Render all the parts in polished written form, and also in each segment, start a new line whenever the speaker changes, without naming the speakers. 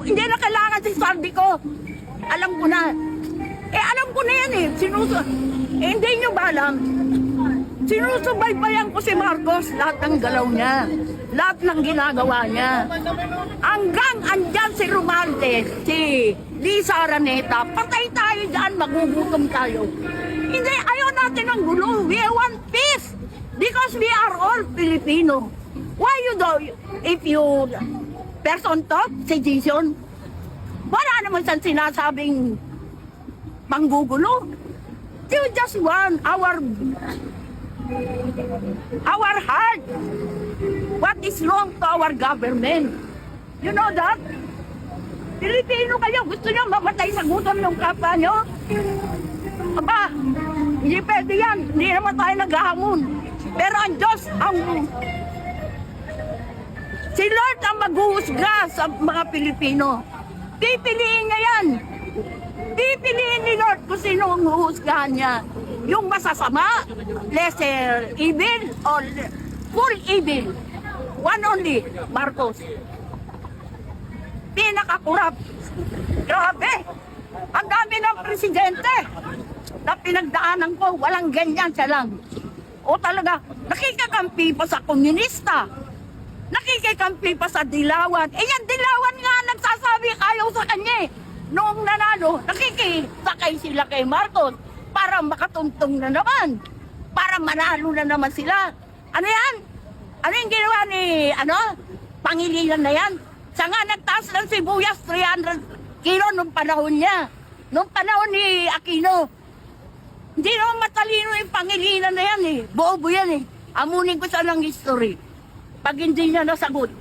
Hindi na kailangan si Saldi ko. Alam ko na. Alam ko na yan hindi nyo ba alam? Sinusubaybayan ko si Marcos, lahat ng galaw niya. Lahat ng ginagawa niya. Hanggang andyan si Romualdez, si Lisa Araneta, patay tayo dyan, magugutom tayo. Hindi, ayaw natin ng gulo. We want peace. Because we are all Filipino. Why you do, if you person top, sedition, wala naman siyang sinasabing manggugulo. You just want our heart. What is wrong to our government? You know that? Pilipino kayo, gusto nyo mamatay sa gutom ng kapwa nyo? Aba, hindi pwede yan. Hindi naman tayo naghahamon. Pero ang Diyos, si Lord ang maghuhusga sa mga Pilipino. Pipiliin niya yan. Pipiliin ni Lord kung sino ang huhusgahan niya. Yung masasama, lesser evil, or full evil. One only, Marcos. Pinakakurap. Grabe. Ang dami ng presidente na pinagdaanan ko, walang ganyan siya lang. O talaga, nakikakampi pa sa komunista. Nakikikampi pa sa Dilawan. Yan, Dilawan nga nagsasabi ayaw sa kanya eh. Noong nanalo, nakikisakay sila kay Marcos para makatuntong na naman. Para manalo na naman sila. Ano yan? Ano yung ginawa ni, Pangilinan na yan? Siya nga nagtaas ng sibuyas, 300 kilo nung panahon niya. Nung panahon ni Aquino. Hindi naman matalino yung Pangilinan na yan eh. Bobo yan eh. Amunin ko siya ng history. Pag hindi niya nasagot.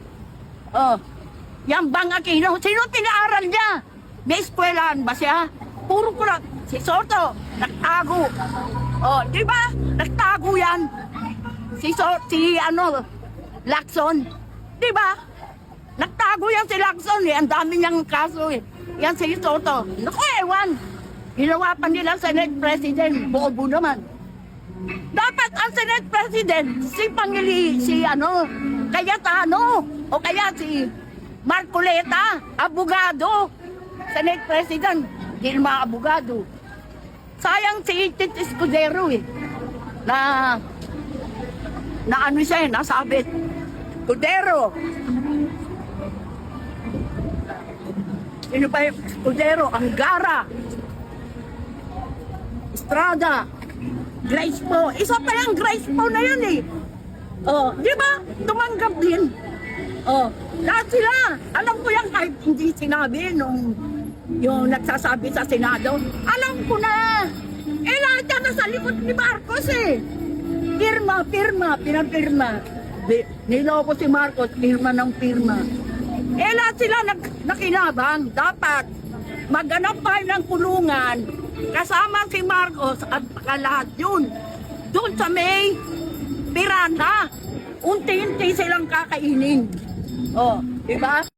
Yan bang Aquino? Sino pinaaral niya? May eskwelahan ba siya? Puro ko lang. Si Soto, nagtago. Di ba? Nagtago yan. Lacson. Di ba? Nagtago yan si Lacson eh. Ang dami niyang kaso eh. Yan si Soto. Naku, ewan. Ginawa pa nila Senate President. Bobo naman. Dapat ang Senate President, Cayetano, o kaya si Marcoleta, abogado. Senate President, hindi naman abogado. Sayang si Tito Escudero eh, na ano siya eh, nasabit. Escudero. Sino pa yung Escudero? Angara. Estrada. Grace po. Isa pa yung Grace po na yun eh. Di ba? Tumanggap din. Lahat sila. Alam ko yan kahit hindi sinabi nung yung nagsasabi sa Senado. Alam ko na. Lahat yan nasa likod ni Marcos eh. Pirma, pinapirma. Niloko si Marcos, pirma ng pirma. Lahat sila nakinabang. Dapat maghanap tayo ng kulungan kasama si Marcos at lahat yun. Doon sa may Pirana. Unti-unti silang kakainin. Diba?